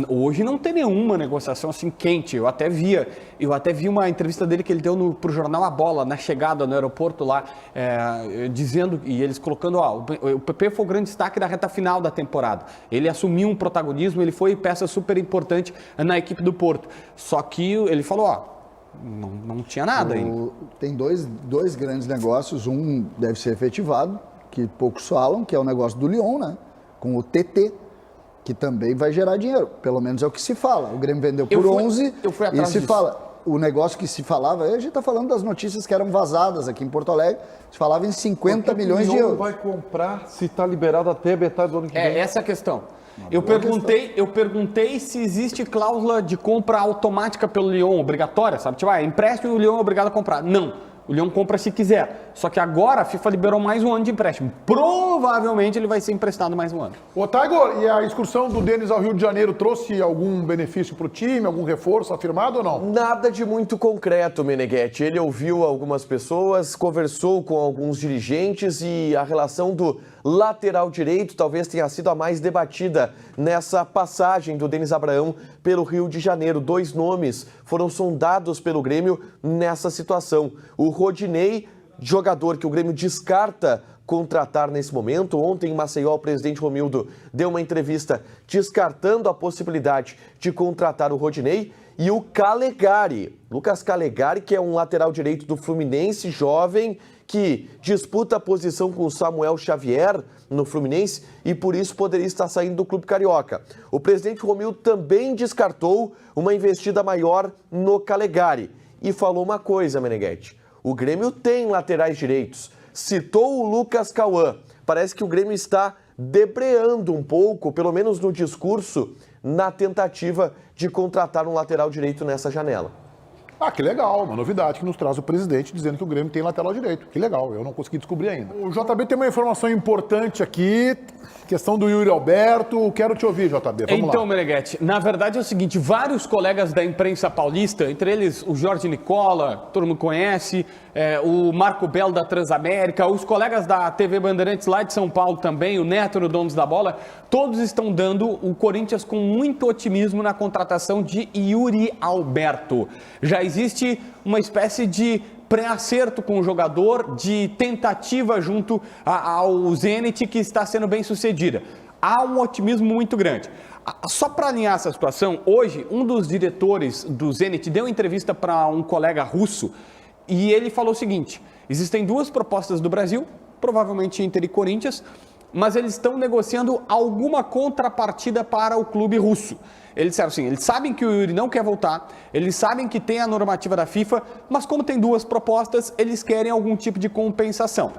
Hoje não tem nenhuma negociação assim quente. Eu até vi uma entrevista dele que ele deu pro jornal A Bola, na chegada no aeroporto lá, dizendo, e eles colocando, o PP foi o grande destaque da reta final da temporada. Ele assumiu um protagonismo, ele foi peça super importante na equipe do Porto. Só que ele falou, Não tinha nada ainda. Tem dois grandes negócios, um deve ser efetivado, que poucos falam, que é o negócio do Lyon, né? Com o TT, que também vai gerar dinheiro, pelo menos é o que se fala. O Grêmio vendeu por 11 eu fui atrás e se disso. fala... O negócio que se falava, a gente está falando das notícias que eram vazadas aqui em Porto Alegre, se falava em 50 milhões de euros. vai comprar se está liberado até metade do ano que vem? Essa é a questão. Eu perguntei se existe cláusula de compra automática pelo Lyon, obrigatória, sabe? Tipo, empréstimo e o Lyon é obrigado a comprar. Não. O Lyon compra se quiser. Só que agora a FIFA liberou mais um ano de empréstimo. Provavelmente ele vai ser emprestado mais um ano. Ô, Taigor, e a excursão do Denis ao Rio de Janeiro trouxe algum benefício para o time, algum reforço afirmado ou não? Nada de muito concreto, Meneghetti. Ele ouviu algumas pessoas, conversou com alguns dirigentes e a relação do lateral direito talvez tenha sido a mais debatida nessa passagem do Denis Abraão pelo Rio de Janeiro. 2 nomes foram sondados pelo Grêmio nessa situação. O Rodinei, jogador que o Grêmio descarta contratar nesse momento. Ontem em Maceió, o presidente Romildo deu uma entrevista descartando a possibilidade de contratar o Rodinei. E o Calegari, Lucas Calegari, que é um lateral direito do Fluminense, jovem, que disputa a posição com o Samuel Xavier no Fluminense e por isso poderia estar saindo do clube carioca. O presidente Romildo também descartou uma investida maior no Calegari e falou uma coisa, Meneghetti. O Grêmio tem laterais direitos. Citou o Lucas Cauã. Parece que o Grêmio está debreando um pouco, pelo menos no discurso, na tentativa de contratar um lateral direito nessa janela. Ah, que legal, uma novidade que nos traz o presidente dizendo que o Grêmio tem lateral direito. Que legal, eu não consegui descobrir ainda. O JB tem uma informação importante aqui, questão do Yuri Alberto. Quero te ouvir, JB, vamos então, lá. Meneghetti, na verdade é o seguinte, vários colegas da imprensa paulista, entre eles o Jorge Nicola, todo mundo conhece, o Marco Belo da Transamérica, os colegas da TV Bandeirantes lá de São Paulo também, o Neto no Donos da Bola, todos estão dando o Corinthians com muito otimismo na contratação de Yuri Alberto. Já existe uma espécie de pré-acerto com o jogador, de tentativa junto ao Zenit que está sendo bem sucedida. Há um otimismo muito grande. Só para alinhar essa situação, hoje um dos diretores do Zenit deu entrevista para um colega russo e ele falou o seguinte: existem 2 propostas do Brasil, provavelmente Inter e Corinthians, mas eles estão negociando alguma contrapartida para o clube russo. Eles disseram assim, eles sabem que o Yuri não quer voltar, eles sabem que tem a normativa da FIFA, mas como tem 2 propostas, eles querem algum tipo de compensação.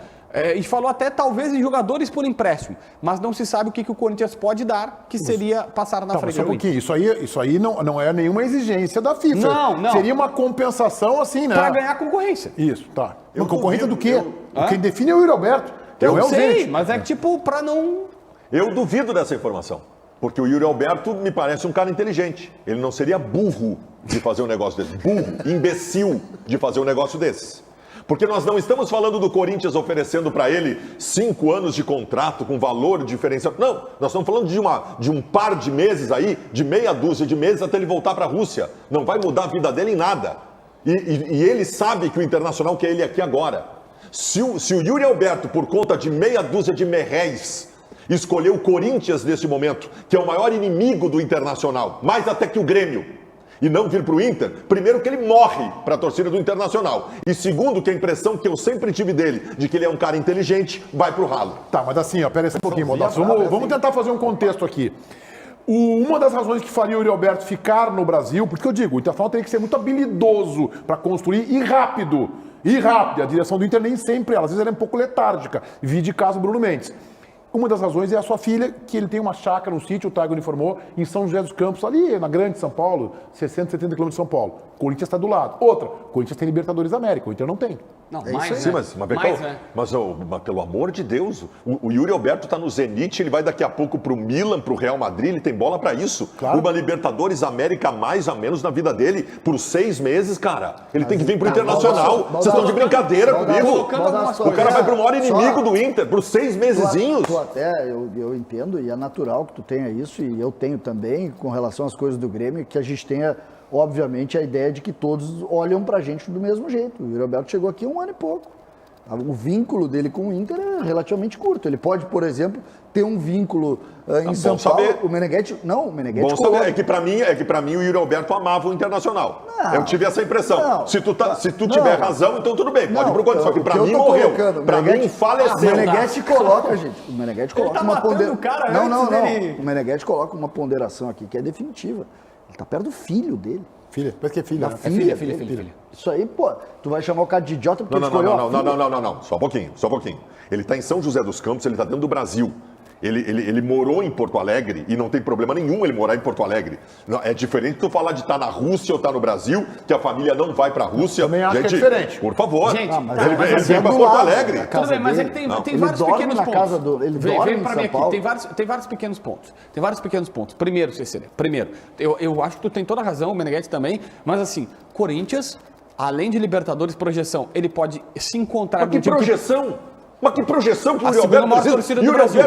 E falou até talvez em jogadores por empréstimo, mas não se sabe o que o Corinthians pode dar, que seria passar na frente. Só um pouquinho, isso aí não é nenhuma exigência da FIFA. Não. Seria uma compensação assim, né? Para ganhar concorrência. Isso, tá. Uma concorrência do quê? Quem define é o Yuri Alberto. Eu sei, mas é tipo para não... Eu duvido dessa informação. Porque o Yuri Alberto me parece um cara inteligente. Ele não seria burro de fazer um negócio desse. Burro, imbecil de fazer um negócio desse. Porque nós não estamos falando do Corinthians oferecendo para ele 5 anos de contrato com valor diferenciado. Não, nós estamos falando de um par de meses aí, de meia dúzia de meses até ele voltar para a Rússia. Não vai mudar a vida dele em nada. E ele sabe que o Internacional quer ele aqui agora. Se o Yuri Alberto, por conta de meia dúzia de merréis, escolheu o Corinthians nesse momento, que é o maior inimigo do Internacional, mais até que o Grêmio, e não vir para o Inter, primeiro que ele morre para a torcida do Internacional, e segundo que a impressão que eu sempre tive dele, de que ele é um cara inteligente, vai para o ralo. Tá, mas assim, pera aí um pouquinho, Modaço. Vamos tentar fazer um contexto aqui. Uma das razões que faria o Yuri Alberto ficar no Brasil, porque eu digo, o Internacional teria que ser muito habilidoso para construir e rápido. A direção do Inter nem sempre, às vezes ela é um pouco letárgica. Vi de caso Bruno Mendes. Uma das razões é a sua filha, que ele tem uma chácara no sítio, o Taigor informou, em São José dos Campos, ali na grande São Paulo, 60, 70 quilômetros de São Paulo. O Corinthians está do lado. Outra, o Corinthians tem Libertadores da América, o Inter não tem. Não, Sim, mas pelo amor de Deus, o Yuri Alberto está no Zenit, ele vai daqui a pouco para o Milan, para o Real Madrid, ele tem bola para isso. Claro. Uma Libertadores América mais ou menos na vida dele, por 6 meses, cara. Ele tem que vir para o Internacional. Vocês estão de brincadeira comigo. O cara vai para o maior inimigo do Inter, por 6 mesezinhos. Eu entendo, e é natural que tu tenha isso, e eu tenho também, com relação às coisas do Grêmio, que a gente tenha, obviamente, a ideia de que todos olham pra gente do mesmo jeito. O Yuri Alberto chegou aqui há 1 ano e pouco. O vínculo dele com o Inter é relativamente curto. Ele pode, por exemplo, ter um vínculo em São Paulo. Saber. O Meneghetti Bom saber. É que pra mim o Yuri Alberto amava o Internacional. Não, eu tive essa impressão. não, se tu tiver razão, então tudo bem, pode ir pro Só que pra mim eu tô morreu. colocando, Pra mim O faleceu. Meneghetti coloca, gente. O Meneghetti coloca uma ponderação. Não. dele. O Meneghetti coloca uma ponderação aqui que é definitiva. Ele tá perto do filho dele. Filha, parece que é filha. Da né? filha, filha. Isso aí, pô, tu vai chamar o cara de idiota porque ele escolheu a filha. Não. Só um pouquinho. Ele está em São José dos Campos, ele está dentro do Brasil. Ele morou em Porto Alegre e não tem problema nenhum ele morar em Porto Alegre. Não, é diferente tu falar de estar na Rússia ou estar no Brasil, que a família não vai para a Rússia. Também acho que é diferente. Por favor. Gente, ele vem para Porto Alegre. Tudo bem, mas é que tem vários pequenos pontos. Ele dorme Vem em pra São mim aqui, Paulo. tem vários pequenos pontos. Primeiro, Cecília, eu acho que tu tem toda a razão, o Meneghetti também, mas assim, Corinthians, além de Libertadores, projeção, ele pode se encontrar... Mas que projeção? Mas que projeção que o Yuri segunda maior Alberto torcida do Yuri Brasil.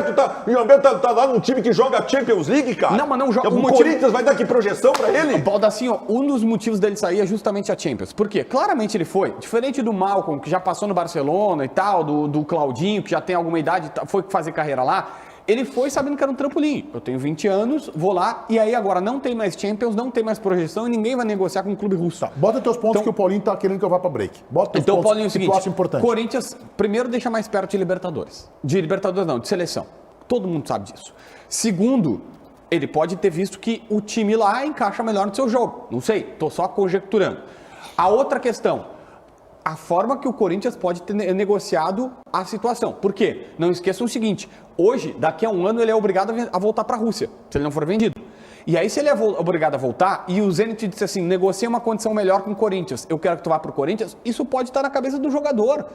Alberto tá lá num time que joga Champions League, cara. Não, mas não joga. O Corinthians vai dar que projeção pra ele? Baldacinho, um dos motivos dele sair é justamente a Champions. Por quê? Claramente ele foi. Diferente do Malcolm, que já passou no Barcelona e tal, do Claudinho, que já tem alguma idade, foi fazer carreira lá. Ele foi sabendo que era um trampolim. Eu tenho 20 anos, vou lá, e aí agora não tem mais Champions, não tem mais projeção e ninguém vai negociar com um clube russo. Tá, bota teus pontos que o Paulinho tá querendo que eu vá pra break. Bota teus Então, pontos Paulinho, é o que seguinte, tu acha importante. Corinthians, primeiro, deixa mais perto de Libertadores. De Libertadores não, de seleção. Todo mundo sabe disso. Segundo, ele pode ter visto que o time lá encaixa melhor no seu jogo. Não sei, tô só conjecturando. A outra questão, a forma que o Corinthians pode ter negociado a situação. Por quê? Não esqueçam o seguinte, hoje, daqui a um ano, ele é obrigado a voltar para a Rússia, se ele não for vendido. E aí, se ele é obrigado a voltar, e o Zenit disse assim, negocia uma condição melhor com o Corinthians, eu quero que tu vá para o Corinthians, isso pode estar na cabeça do jogador.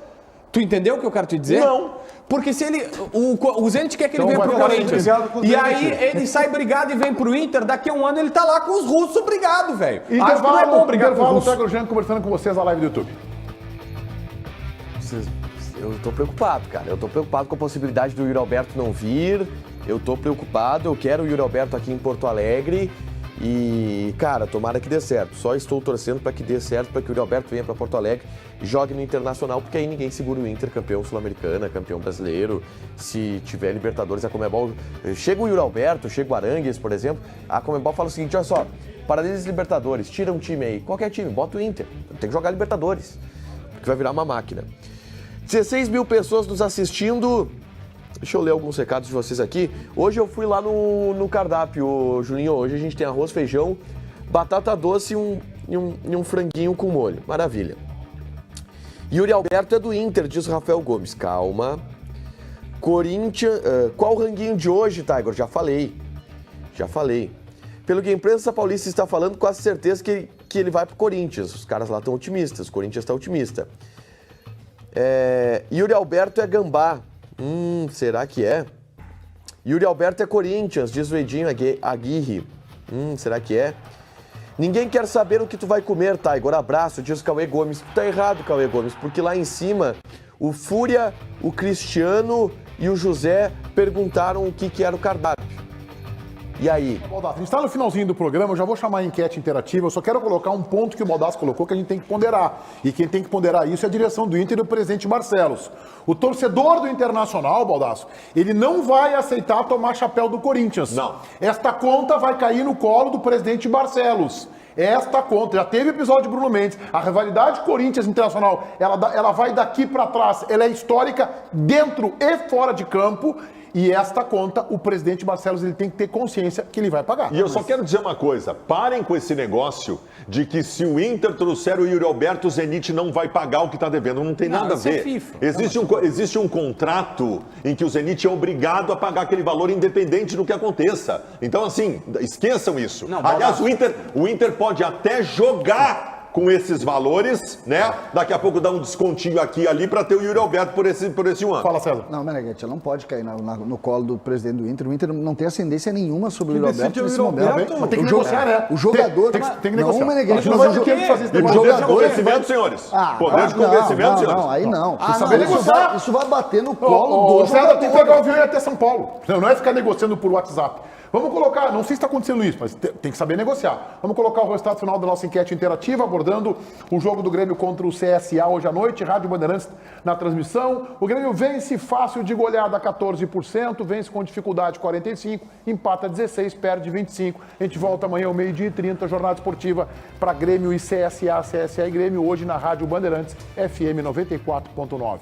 Tu entendeu o que eu quero te dizer? Não. Porque se ele. O Zenit quer que ele Então venha vai pro ficar Corinthians. brigado com o E Zenit. aí ele sai brigado e vem pro Inter, daqui a um ano ele tá lá com os russos brigado, velho. Acho que não é Intervalo, bom brigar com os intervalo, russos. pega o Jean conversando com vocês na live do YouTube. Eu tô preocupado, cara. Eu tô preocupado com a possibilidade do Yuri Alberto não vir. Eu tô preocupado, eu quero o Yuri Alberto aqui em Porto Alegre. E, cara, tomara que dê certo. Só estou torcendo para que dê certo, para que o Yuri Alberto venha para Porto Alegre e jogue no Internacional, porque aí ninguém segura o Inter, campeão sul-americana, campeão brasileiro. Se tiver Libertadores, a Conmebol... Chega o Yuri Alberto, chega o Arangues, por exemplo, a Conmebol fala o seguinte, olha só, paralelos Libertadores, tira um time aí, qualquer time, bota o Inter. Tem que jogar Libertadores, porque vai virar uma máquina. 16 mil pessoas nos assistindo. Deixa eu ler alguns recados de vocês aqui. Hoje eu fui lá no cardápio, Julinho. Hoje a gente tem arroz, feijão, batata doce e um franguinho com molho. Maravilha. Yuri Alberto é do Inter, diz Rafael Gomes. Calma. Corinthians... qual o ranguinho de hoje, Tiger? Já falei. Pelo que a imprensa paulista está falando, quase certeza que ele vai pro Corinthians. Os caras lá estão otimistas. O Corinthians está otimista. Yuri Alberto é gambá. Será que é? Yuri Alberto é Corinthians, diz o Edinho Aguirre. Será que é? Ninguém quer saber o que tu vai comer, Tiger. Abraço, diz o Cauê Gomes. Tu tá errado, Cauê Gomes, porque lá em cima o Fúria, o Cristiano e o José perguntaram o que era o cardápio. E aí? Baldasso, a gente está no finalzinho do programa, eu já vou chamar a enquete interativa, eu só quero colocar um ponto que o Baldasso colocou que a gente tem que ponderar. E quem tem que ponderar isso é a direção do Inter e o presidente Barcelos. O torcedor do Internacional, Baldasso, ele não vai aceitar tomar chapéu do Corinthians. Não. Esta conta vai cair no colo do presidente Barcelos. Esta conta, já teve episódio de Bruno Mendes, a rivalidade Corinthians-Internacional, ela vai daqui para trás, ela é histórica dentro e fora de campo. E esta conta, o presidente Barcelos ele tem que ter consciência que ele vai pagar. E eu só quero dizer uma coisa, parem com esse negócio de que se o Inter trouxer o Yuri Alberto, o Zenit não vai pagar o que está devendo. Não tem nada a ver. É FIFA. Existe um contrato em que o Zenit é obrigado a pagar aquele valor independente do que aconteça. Então, assim, esqueçam isso. Não, aliás, o Inter pode até jogar com esses valores, né? Daqui a pouco dá um descontinho aqui e ali para ter o Yuri Alberto por esse um ano. Fala, César. Não, Meneghetti, ela não pode cair no colo do presidente do Inter. O Inter não tem ascendência nenhuma sobre o Yuri Alberto nesse momento. Mas tem que negociar, né? O jogador... Tem que negociar. Não, Meneghetti, Mas mas o o que fazer esse E negócio? poder de convencimento, senhores. Poder de convencimento, senhores. Não, aí não. saber negociar. Isso vai bater no colo do César tem que jogador. pegar o avião e ir até São Paulo. Não é ficar negociando por WhatsApp. Vamos colocar, não sei se está acontecendo isso, mas tem que saber negociar. Vamos colocar o resultado final da nossa enquete interativa, abordando o jogo do Grêmio contra o CSA hoje à noite, Rádio Bandeirantes na transmissão. O Grêmio vence fácil de goleada 14%, vence com dificuldade 45%, empata 16%, perde 25%. A gente volta amanhã ao 12h30, jornada esportiva para Grêmio e CSA, CSA e Grêmio, hoje na Rádio Bandeirantes, FM 94.9.